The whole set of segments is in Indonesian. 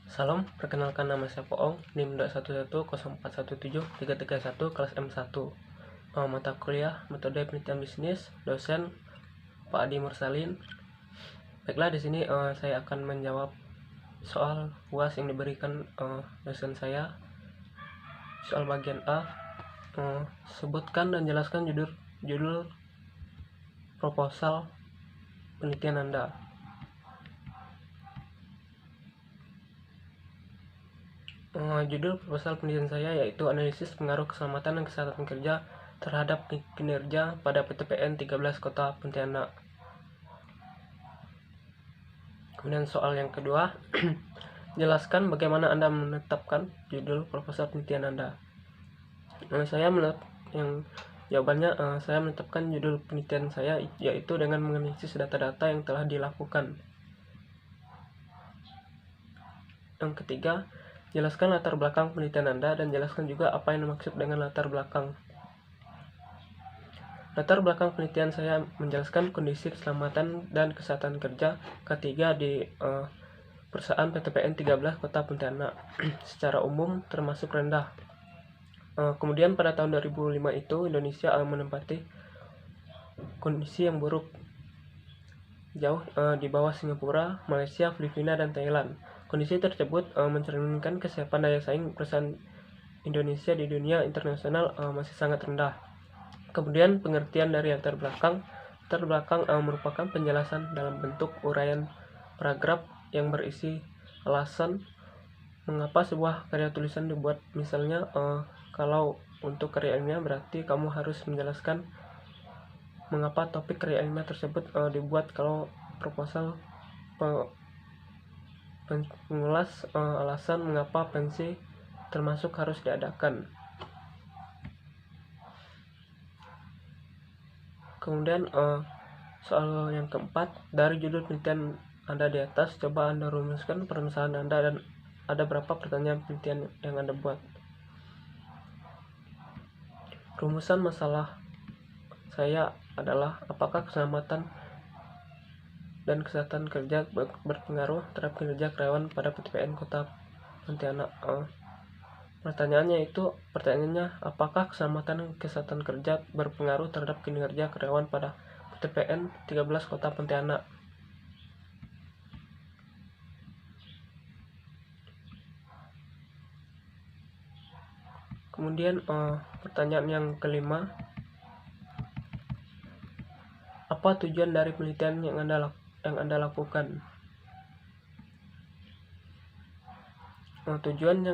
Salam, perkenalkan nama saya Poong, NIM 21104173331 kelas M1. Mata kuliah Metode Penelitian Bisnis, dosen Pak Adi Mursalin. Baiklah, di sini saya akan menjawab soal UAS yang diberikan dosen saya. Soal bagian A, sebutkan dan jelaskan judul proposal penelitian Anda. Judul proposal penelitian saya yaitu analisis pengaruh keselamatan dan kesehatan kerja terhadap kinerja pada PTPN 13 Kota Pontianak. Kemudian soal yang kedua, jelaskan bagaimana Anda menetapkan judul proposal penelitian Anda. Saya menetapkan judul penelitian saya yaitu dengan menganalisis data-data yang telah dilakukan. Yang ketiga, jelaskan latar belakang penelitian Anda dan jelaskan juga apa yang dimaksud dengan latar belakang. Latar belakang penelitian saya menjelaskan kondisi keselamatan dan kesehatan kerja ketiga di perusahaan PTPN 13 Kota Pontianak secara umum termasuk rendah. Kemudian pada tahun 2005 itu Indonesia menempati kondisi yang buruk, jauh di bawah Singapura, Malaysia, Filipina, dan Thailand. Kondisi tersebut mencerminkan kesiapan daya saing perusahaan Indonesia di dunia internasional masih sangat rendah. Kemudian pengertian dari latar belakang merupakan penjelasan dalam bentuk uraian paragraf yang berisi alasan mengapa sebuah karya tulisan dibuat. Misalnya kalau untuk karya ilmiah berarti kamu harus menjelaskan mengapa topik karya ilmiah tersebut dibuat. Kalau proposal pengulas alasan mengapa pensi termasuk harus diadakan. Kemudian soal yang keempat, dari judul penelitian Anda di atas, coba Anda rumuskan permasalahan Anda dan ada berapa pertanyaan penelitian yang Anda buat. Rumusan masalah saya adalah apakah keselamatan dan kesehatan kerja berpengaruh terhadap kinerja karyawan pada PTPN Kota Pontianak. Pertanyaannya, apakah keselamatan dan kesehatan kerja berpengaruh terhadap kinerja karyawan pada PTPN 13 Kota Pontianak? Kemudian pertanyaan yang kelima, apa tujuan dari penelitian yang Anda lakukan? Tujuan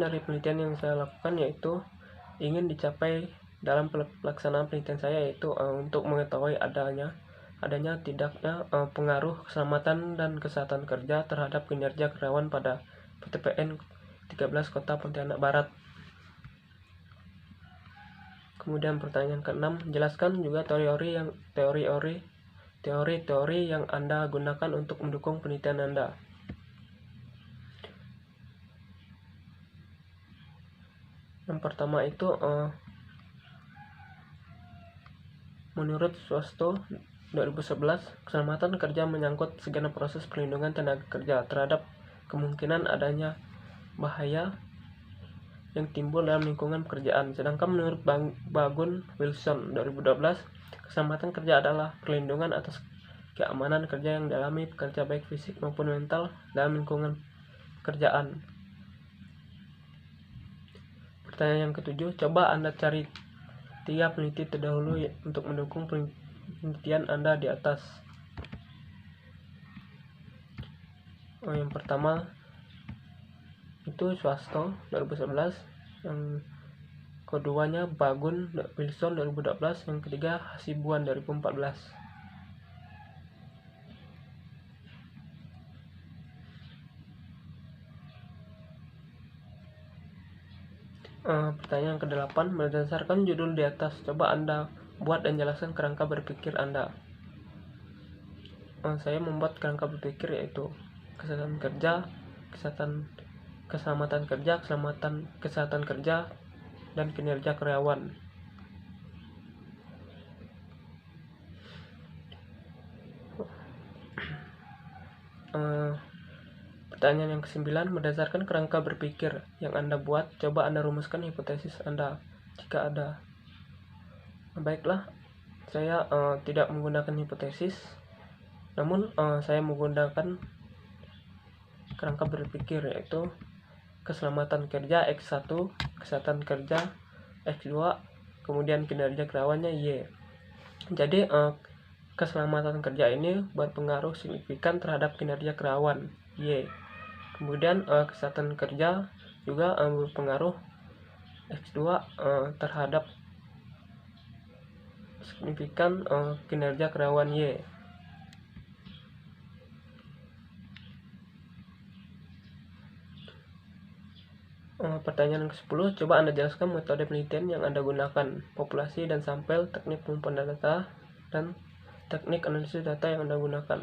dari penelitian yang saya lakukan yaitu ingin dicapai dalam pelaksanaan penelitian saya, yaitu untuk mengetahui adanya tidaknya pengaruh keselamatan dan kesehatan kerja terhadap kinerja karyawan pada PTPN 13 Kota Pontianak Barat. Kemudian pertanyaan ke-6, jelaskan juga teori-teori yang Anda gunakan untuk mendukung penelitian Anda. Yang pertama itu menurut Swasto 2011, keselamatan kerja menyangkut segenap proses perlindungan tenaga kerja terhadap kemungkinan adanya bahaya yang timbul dalam lingkungan pekerjaan. Sedangkan menurut Bagun Wilson 2012, keselamatan kerja adalah perlindungan atas keamanan kerja yang dialami pekerja baik fisik maupun mental dalam lingkungan pekerjaan. Pertanyaan yang ke-7, coba Anda cari 3 peneliti terdahulu untuk mendukung penelitian Anda di atas. Yang pertama itu Swasto 2011, yang keduanya Bagun Wilson 2012, yang ketiga Hasibuan 2014. Pertanyaan ke-8, berdasarkan judul di atas, coba Anda buat dan jelaskan kerangka berpikir Anda. Saya membuat kerangka berpikir yaitu kesehatan kerja, keselamatan kerja, kesehatan kerja, dan kinerja karyawan. Pertanyaan yang ke-9, berdasarkan kerangka berpikir yang Anda buat, coba Anda rumuskan hipotesis Anda jika ada. Baiklah, saya tidak menggunakan hipotesis, namun saya menggunakan kerangka berpikir, yaitu keselamatan kerja X1, kesehatan kerja X2, kemudian kinerja karyawannya Y. Jadi keselamatan kerja ini berpengaruh signifikan terhadap kinerja karyawan Y. Kemudian kesehatan kerja juga berpengaruh X2 terhadap signifikan kinerja karyawan Y. Pertanyaan ke-10, coba Anda jelaskan metode penelitian yang Anda gunakan, populasi dan sampel, teknik pengumpulan data, dan teknik analisis data yang Anda gunakan.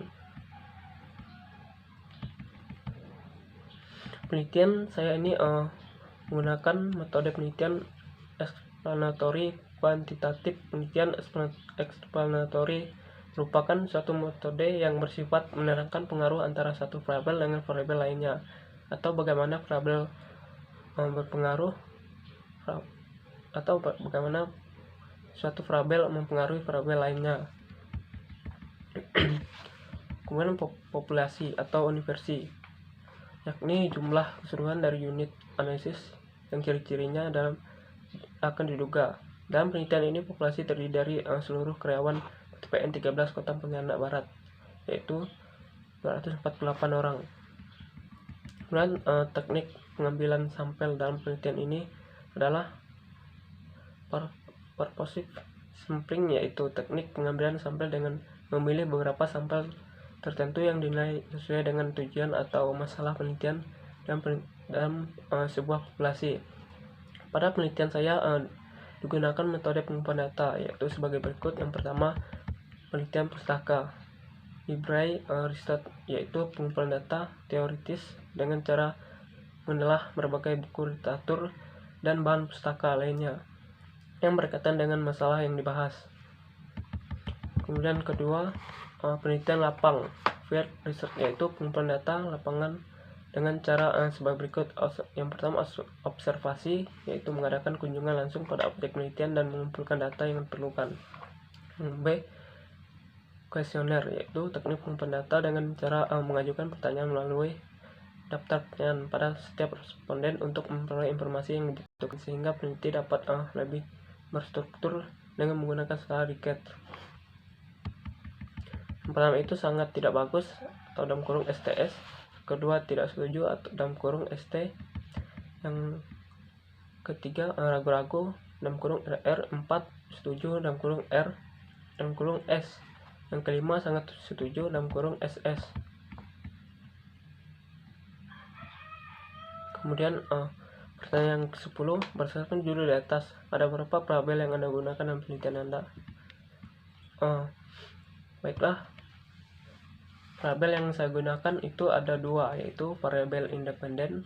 Penelitian saya ini menggunakan metode penelitian explanatory kuantitatif. Penelitian explanatory merupakan suatu metode yang bersifat menerangkan pengaruh antara satu variabel dengan variabel lainnya, atau bagaimana variabel berpengaruh, atau bagaimana suatu variabel mempengaruhi variabel lainnya. Kemudian populasi atau universi, yakni jumlah keseluruhan dari unit analisis yang ciri-cirinya akan diduga. Dalam penelitian ini, populasi terdiri dari seluruh karyawan PTPN 13 Kota Pontianak Barat, yaitu 248 orang. Kemudian teknik pengambilan sampel dalam penelitian ini adalah purposive sampling, yaitu teknik pengambilan sampel dengan memilih beberapa sampel tertentu yang dinilai sesuai dengan tujuan atau masalah penelitian dalam sebuah populasi. Pada penelitian saya digunakan metode pengumpulan data, yaitu sebagai berikut. Yang pertama, penelitian pustaka, library research, yaitu pengumpulan data teoritis dengan cara menelaah berbagai buku literatur dan bahan pustaka lainnya yang berkaitan dengan masalah yang dibahas. Kemudian kedua, penelitian lapang, field research, yaitu pengumpulan data lapangan dengan cara sebagai berikut. Yang pertama, observasi, yaitu mengadakan kunjungan langsung pada objek penelitian dan mengumpulkan data yang diperlukan. B, kuesioner, yaitu teknik pengumpulan data dengan cara mengajukan pertanyaan melalui daftar pertanyaan pada setiap responden untuk memperoleh informasi yang dibutuhkan, sehingga peneliti dapat lebih berstruktur dengan menggunakan skala Likert. Yang pertama itu sangat tidak bagus atau dalam kurung STS, kedua tidak setuju atau dalam kurung ST, yang ketiga ragu-ragu dalam kurung RR, 4 setuju dalam kurung R dalam kurung S, yang kelima sangat setuju dalam kurung SS. Kemudian pertanyaan ke-10, berdasarkan judul di atas, ada berapa variabel yang Anda gunakan dalam penelitian Anda? Baiklah, variabel yang saya gunakan itu ada dua, yaitu variabel independen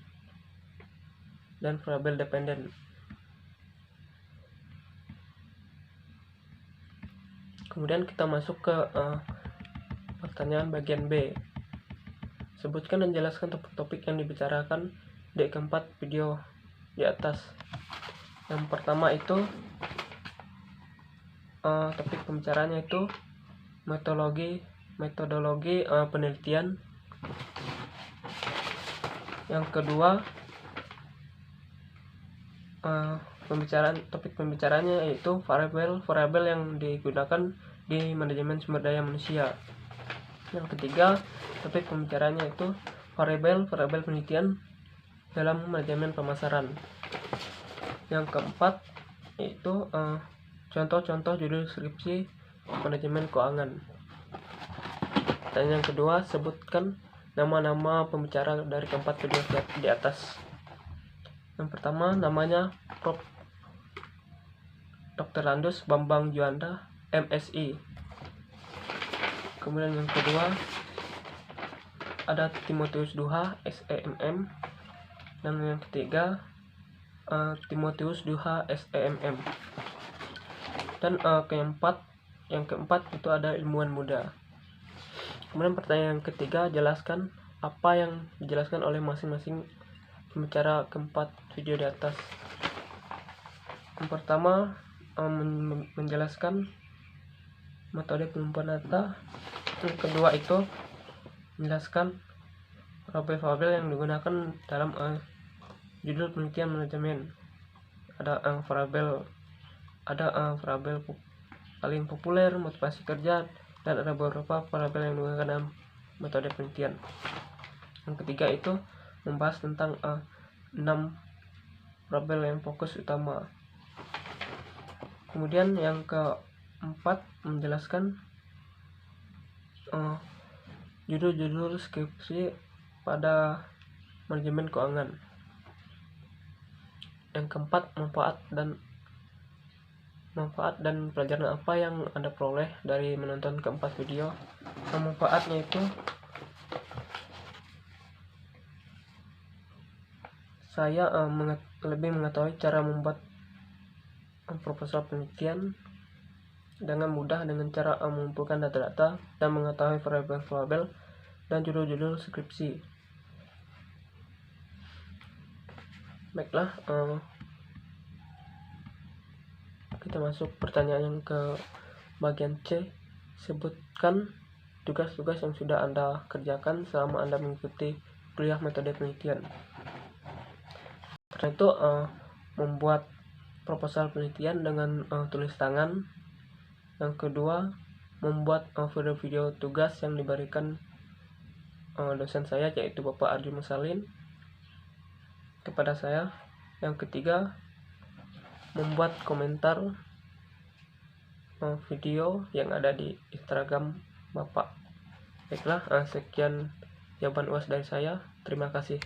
dan variabel dependen. Kemudian kita masuk ke pertanyaan bagian B. Sebutkan dan jelaskan topik-topik yang dibicarakan di keempat video di atas. Yang pertama itu topik pembicaranya itu metodologi penelitian. Yang kedua, topik pembicaranya yaitu variabel yang digunakan di manajemen sumber daya manusia. Yang ketiga, topik pembicaranya itu variabel penelitian dalam manajemen pemasaran. Yang keempat yaitu contoh-contoh judul skripsi manajemen keuangan. Dan yang kedua, sebutkan nama-nama pembicara dari keempat video di atas. Yang pertama namanya Prof. Dr. Landus Bambang Juanda, MSI. Kemudian yang kedua ada Timotius Duha, SEMM. Dan yang ketiga Timotius Duha, SEMM. Dan yang keempat itu ada ilmuwan muda. Kemudian pertanyaan yang ketiga, jelaskan apa yang dijelaskan oleh masing-masing pembicara keempat video di atas. Yang pertama, menjelaskan metode pengumpulan data. Yang kedua itu menjelaskan variabel yang digunakan dalam judul penelitian manajemen. Ada variabel paling populer, motivasi kerja, dan ada beberapa variabel yang digunakan dalam metode penelitian. Yang ketiga itu membahas tentang 6 variabel yang fokus utama. Kemudian yang keempat menjelaskan judul-judul skripsi pada manajemen keuangan. Yang keempat, manfaat dan pelajaran apa yang Anda peroleh dari menonton keempat video. Manfaatnya itu saya lebih mengetahui cara membuat proposal penelitian dengan mudah dengan cara mengumpulkan data-data dan mengetahui variabel-variabel dan judul-judul skripsi. Baiklah, kita masuk pertanyaan yang ke bagian C. Sebutkan tugas-tugas yang sudah Anda kerjakan selama Anda mengikuti kuliah metode penelitian. Karena itu membuat proposal penelitian dengan tulis tangan. Yang kedua, membuat video-video tugas yang diberikan dosen saya, yaitu Bapak Ardi Musalin, kepada saya. Yang ketiga, membuat komentar video yang ada di Instagram Bapak. Baiklah, sekian jawaban UAS dari saya. Terima kasih.